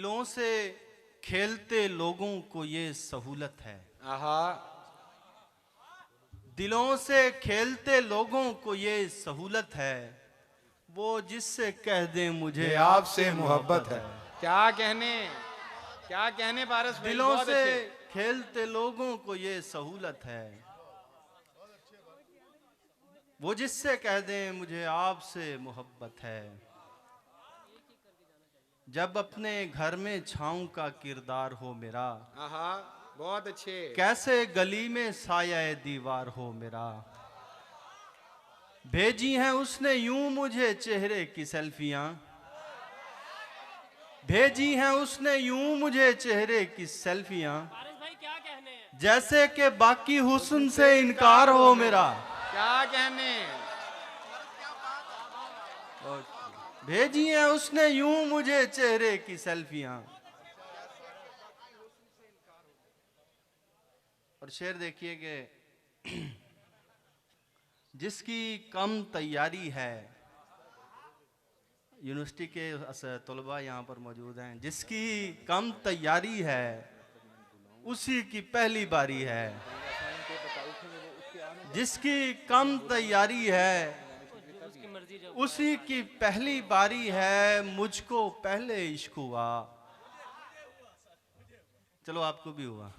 दिलों से खेलते लोगों को ये सहूलत है। आहा, दिलों से खेलते लोगों को ये सहूलत है, वो जिससे कह दे मुझे आपसे मोहब्बत है। क्या कहने पारस भाई, दिलों बहुत से अच्छे। खेलते लोगों को ये सहूलत है, वो जिससे कह दे मुझे आपसे मोहब्बत है। जब अपने घर में छाऊं का किरदार हो मेरा, आहा, बहुत अच्छे। कैसे गली में साया दीवार हो मेरा। भेजी हैं उसने यूं मुझे चेहरे की सेल्फियां, भेजी हैं उसने यूं मुझे चेहरे की सेल्फियां, जैसे कि बाकी हुस्न से इनकार हो मेरा। क्या कहने। भेजी हैं उसने यूं मुझे चेहरे की सेल्फियां। और शेर देखिए कि जिसकी कम तैयारी है, यूनिवर्सिटी के तलबा यहाँ पर मौजूद हैं, जिसकी कम तैयारी है उसी की पहली बारी है। जिसकी कम तैयारी है उसी की पहली बारी है, मुझको पहले इश्क हुआ। चलो आपको भी हुआ।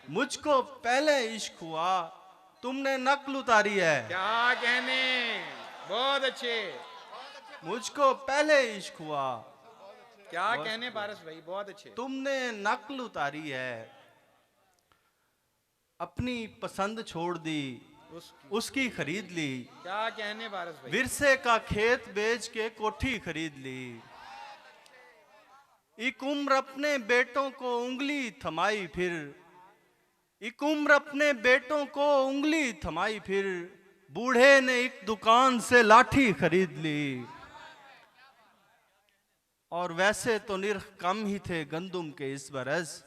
मुझको पहले इश्क हुआ, तुमने नकल उतारी है। क्या कहने, बहुत अच्छे। मुझको पहले इश्क हुआ, क्या कहने पारस भाई, बहुत अच्छे। तुमने नकल उतारी है। अपनी पसंद छोड़ दी, उसकी खरीद ली। क्या कहने पारस भाई। विरसे का खेत बेच के कोठी खरीद ली। एक उम्र अपने बेटों को उंगली थमाई फिर, एक उम्र अपने बेटों को उंगली थमाई फिर, बूढ़े ने एक दुकान से लाठी खरीद ली। और वैसे तो निर्ख कम ही थे गंदुम के इस बरस,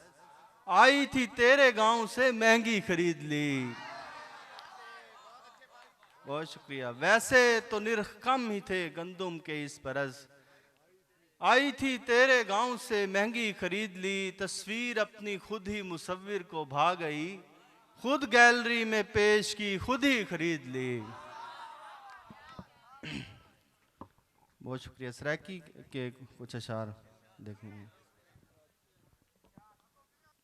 आई थी तेरे गांव से महंगी खरीद ली। बहुत शुक्रिया। वैसे तो निर्ख कम ही थे गंदुम के इस बरस, आई थी तेरे गांव से महंगी खरीद ली। तस्वीर अपनी खुद ही मुसव्विर को भा गई, खुद गैलरी में पेश की खुद ही खरीद ली। बहुत शुक्रिया। सराकी के कुछ अशार देखेंगे।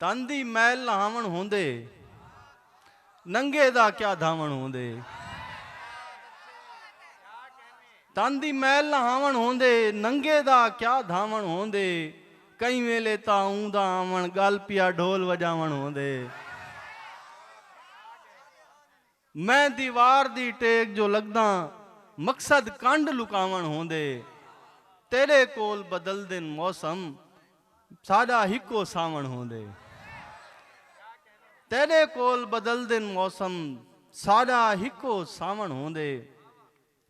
तांदी मैल नहावन होंदे, नंगे दा क्या धावन होंदे। तांदी मैल नहावन होंदे, नंगे दा क्या धावन होंदे। कई वेले ता ऊंदा आवन, गल पिया ढोल वजावन होंदे। मैं दीवार दी टेक जो लगदा, मकसद कंड लुकावन होंदे। तेरे कोल बदल दिन मौसम, साडा हिको सावन होंदे। तेरे कोल बदल दिन मौसम, साडा हिको सावन होंदे।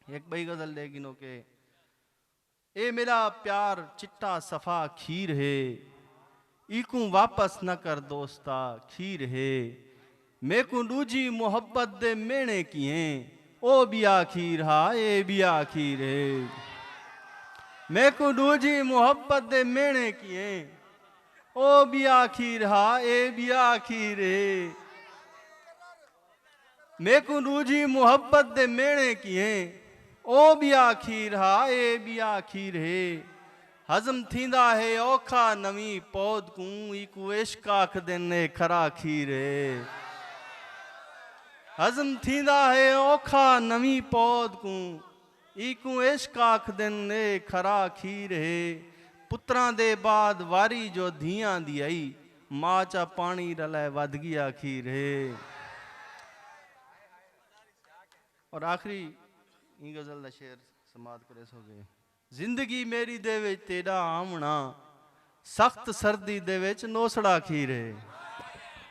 एक बई गजल लेकिन के ए मेरा प्यार चिट्टा सफा खीर है, इकू वापस न कर दोस्ता खीर है। मेकू दूजी मोहब्बत दे मेणे किए, ओ भी आखिर हा ए भी आखिर है। मेकू दूजी मोहब्बत दे मेणे किए, ओ भी आखिर हा ए भी आखिर है। मेकू दूजी मोहब्बत दे मेणे किए, ओ भी आखिर हा ए भी आखिर है। हजम थींदा है औखा नवी पौध कू, इकू इश्क आख देने खरा खीर है। हजम थींदा है औखा नवी पौध कू, इकू इश्क आख देने खरा खीर है। पुत्रां दे बाद वारी जो धियां दी आई, मां चा पानी रलै वध गया खीर है। और आखिरी ई गजल दा शेर समाप्त करे सो गए। जिंदगी मेरी दे विच तेरा आमना, सख्त सर्दी दे विच नोसड़ा खीर है।